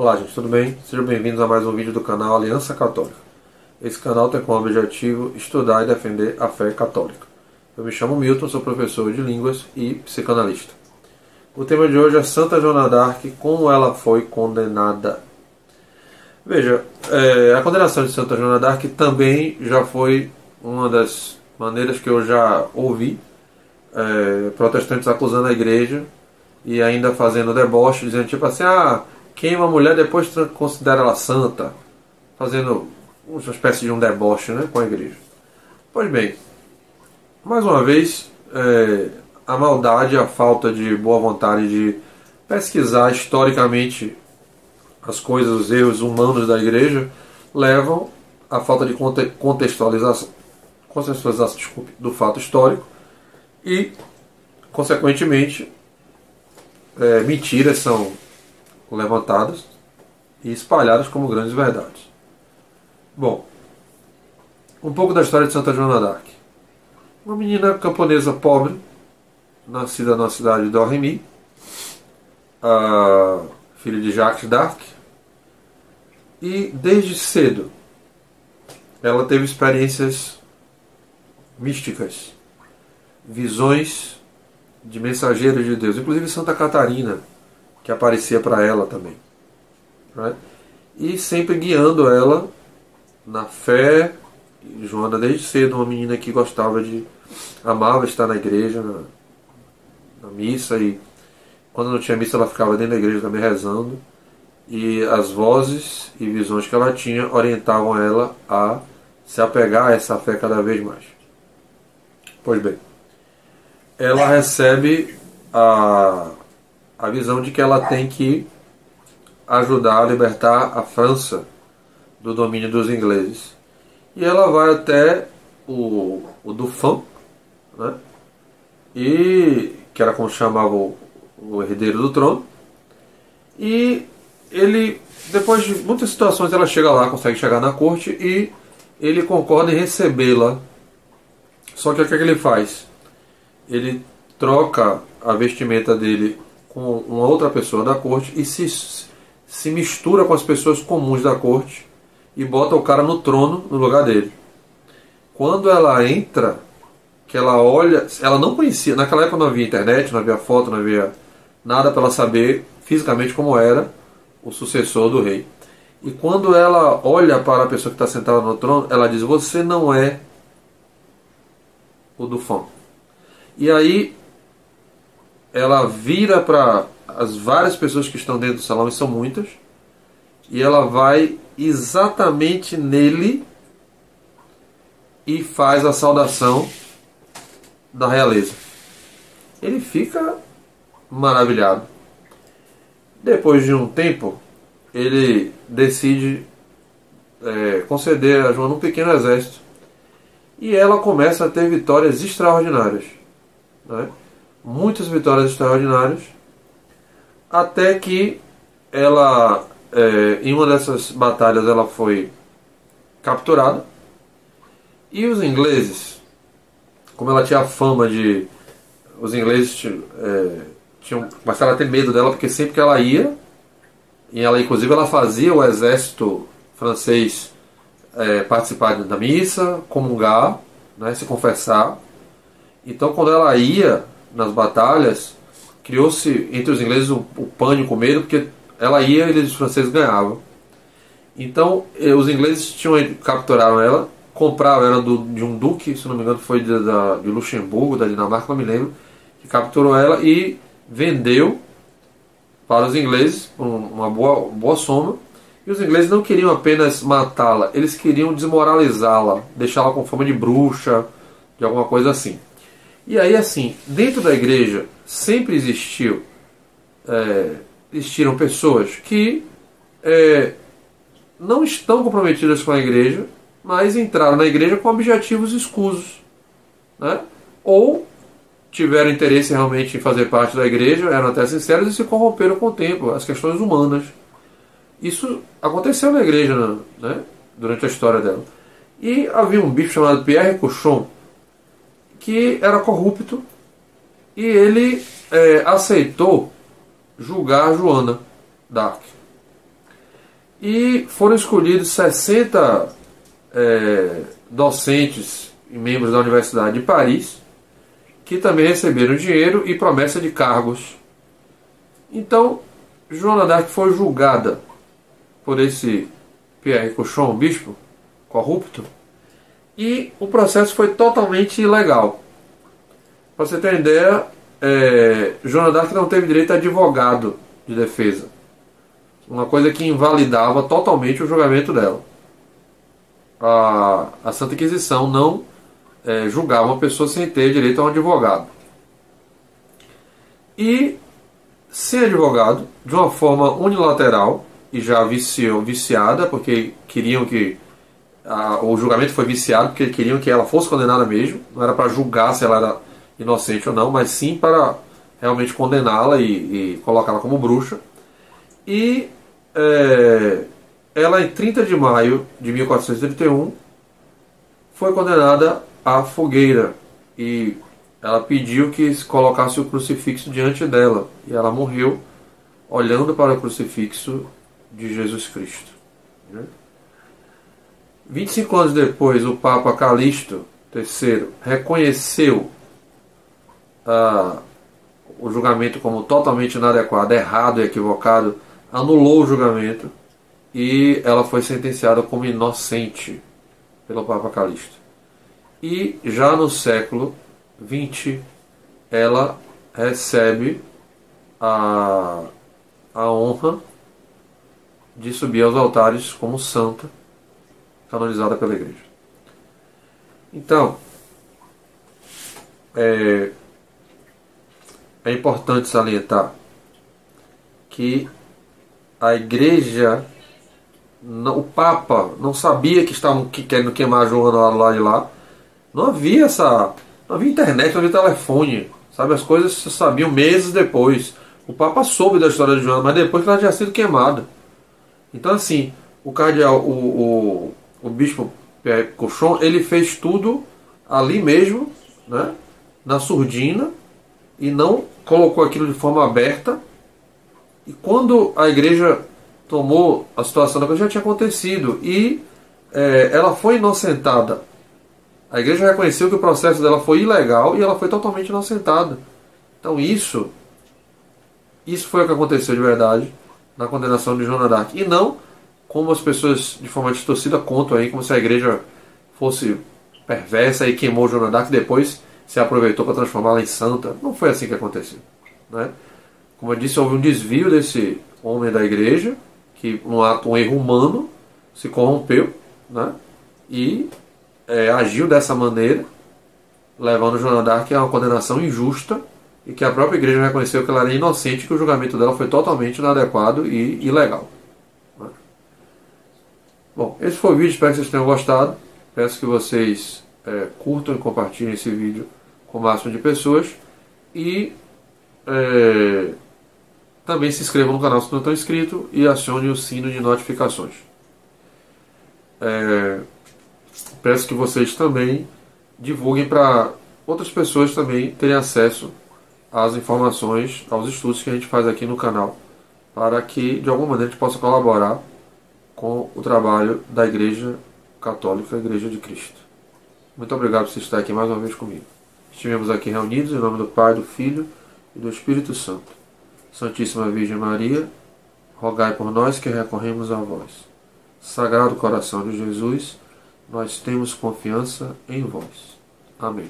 Olá gente, tudo bem? Sejam bem-vindos a mais um vídeo do canal Aliança Católica. Esse canal tem como objetivo estudar e defender a fé católica. Eu me chamo Milton, sou professor de línguas e psicanalista. O tema de hoje é Santa Joana d'Arc, como ela foi condenada. Veja, a condenação de Santa Joana d'Arc também já foi uma das maneiras que eu já ouvi protestantes acusando a igreja e ainda fazendo deboche, dizendo tipo assim, queima a mulher, depois considera ela santa, fazendo uma espécie de um deboche, né, com a igreja. Pois bem, mais uma vez, a maldade, a falta de boa vontade de pesquisar historicamente as coisas, os erros humanos da igreja, levam à falta de contextualização do fato histórico e, consequentemente, mentiras são levantadas e espalhadas como grandes verdades. Bom, um pouco da história de Santa Joana d'Arc. Uma menina camponesa pobre, nascida na cidade de Oremy, filha de Jacques d'Arc, e desde cedo ela teve experiências místicas, visões de mensageiros de Deus, inclusive Santa Catarina, que aparecia para ela também, né? E sempre guiando ela na fé. Joana desde cedo uma menina que amava estar na igreja, na missa, e quando não tinha missa ela ficava dentro da igreja também rezando, e as vozes e visões que ela tinha orientavam ela a se apegar a essa fé cada vez mais. Pois bem, ela recebe a visão de que ela tem que ajudar a libertar a França do domínio dos ingleses. E ela vai até o Dauphin, né? E que era como chamava o herdeiro do trono. E ele, depois de muitas situações, ela chega lá, consegue chegar na corte e ele concorda em recebê-la. Só que o que ele faz? Ele troca a vestimenta dele com uma outra pessoa da corte e se mistura com as pessoas comuns da corte e bota o cara no trono no lugar dele. Quando ela entra, que ela olha, ela não conhecia, naquela época não havia internet, não havia foto, não havia nada para ela saber fisicamente como era o sucessor do rei. E quando ela olha para a pessoa que está sentada no trono, ela diz: você não é o Dauphin. E aí ela vira para as várias pessoas que estão dentro do salão, e são muitas, e ela vai exatamente nele e faz a saudação da realeza. Ele fica maravilhado. Depois de um tempo, ele decide conceder a Joana um pequeno exército, e ela começa a ter vitórias extraordinárias, né? Muitas vitórias extraordinárias, até que ela, em uma dessas batalhas, ela foi capturada, e os ingleses, como ela tinha a fama de... os ingleses começaram a ter medo dela, porque sempre que ela ia, e ela inclusive ela fazia o exército francês participar da missa, comungar, né, se confessar. Então quando ela ia nas batalhas, criou-se entre os ingleses o pânico, o medo, porque ela ia e os franceses ganhavam. Então os ingleses capturaram ela, compraram ela de um duque, se não me engano foi de Luxemburgo, da Dinamarca, não me lembro, que capturou ela e vendeu para os ingleses por uma boa soma. E os ingleses não queriam apenas matá-la, eles queriam desmoralizá-la, deixá-la com fama de bruxa, de alguma coisa assim. E aí, assim, dentro da igreja sempre existiram pessoas que não estão comprometidas com a igreja, mas entraram na igreja com objetivos escusos, né? Ou tiveram interesse realmente em fazer parte da igreja, eram até sinceros e se corromperam com o tempo, as questões humanas. Isso aconteceu na igreja, né? Durante a história dela. E havia um bicho chamado Pierre Cochon, que era corrupto, e ele aceitou julgar Joana d'Arc. E foram escolhidos 60 docentes e membros da Universidade de Paris, que também receberam dinheiro e promessa de cargos. Então, Joana d'Arc foi julgada por esse Pierre Cauchon, bispo corrupto, e o processo foi totalmente ilegal. Para você ter uma ideia, Joana d'Arc não teve direito a advogado de defesa, uma coisa que invalidava totalmente o julgamento dela. A Santa Inquisição não julgava uma pessoa sem ter direito a um advogado. E, sem advogado, de uma forma unilateral, e já viciada, porque queriam que o julgamento foi viciado, porque queriam que ela fosse condenada mesmo, não era para julgar se ela era inocente ou não, mas sim para realmente condená-la e colocá-la como bruxa. E ela, em 30 de maio de 1431, foi condenada à fogueira, e ela pediu que se colocasse o crucifixo diante dela, e ela morreu olhando para o crucifixo de Jesus Cristo. 25 anos depois, o Papa Calixto III reconheceu o julgamento como totalmente inadequado, errado e equivocado, anulou o julgamento, e ela foi sentenciada como inocente pelo Papa Calixto. E já no século XX, ela recebe a honra de subir aos altares como santa, canonizada pela Igreja. Então, é importante salientar que a Igreja, o Papa não sabia que estavam querendo queimar Joana lá de lá. Não havia internet, não havia telefone, sabe? As coisas se sabiam meses depois. O Papa soube da história de Joana, mas depois que ela tinha sido queimada. Então, assim, o cardeal, o bispo Pierre Cauchon, ele fez tudo ali mesmo, né, na surdina, e não colocou aquilo de forma aberta. E quando a Igreja tomou a situação da coisa, já tinha acontecido, e ela foi inocentada. A Igreja reconheceu que o processo dela foi ilegal e ela foi totalmente inocentada. Então isso foi o que aconteceu de verdade na condenação de Joana d'Arc. E não como as pessoas de forma distorcida contam aí, como se a Igreja fosse perversa e queimou Joana d'Arc e depois se aproveitou para transformá-la em santa. Não foi assim que aconteceu, né? Como eu disse, houve um desvio desse homem da Igreja, que um erro humano, se corrompeu, né? E agiu dessa maneira, levando Joana d'Arc a uma condenação injusta, e que a própria Igreja reconheceu que ela era inocente, que o julgamento dela foi totalmente inadequado e ilegal, né? Bom, esse foi o vídeo, espero que vocês tenham gostado. Peço que vocês curtam e compartilhem esse vídeo com o máximo de pessoas, e também se inscrevam no canal se não estão inscritos e acione o sino de notificações. Peço que vocês também divulguem para outras pessoas também terem acesso às informações, aos estudos que a gente faz aqui no canal, para que de alguma maneira a gente possa colaborar com o trabalho da Igreja Católica, a Igreja de Cristo. Muito obrigado por você estar aqui mais uma vez comigo. Estivemos aqui reunidos em nome do Pai, do Filho e do Espírito Santo. Santíssima Virgem Maria, rogai por nós que recorremos a vós. Sagrado Coração de Jesus, nós temos confiança em vós. Amém.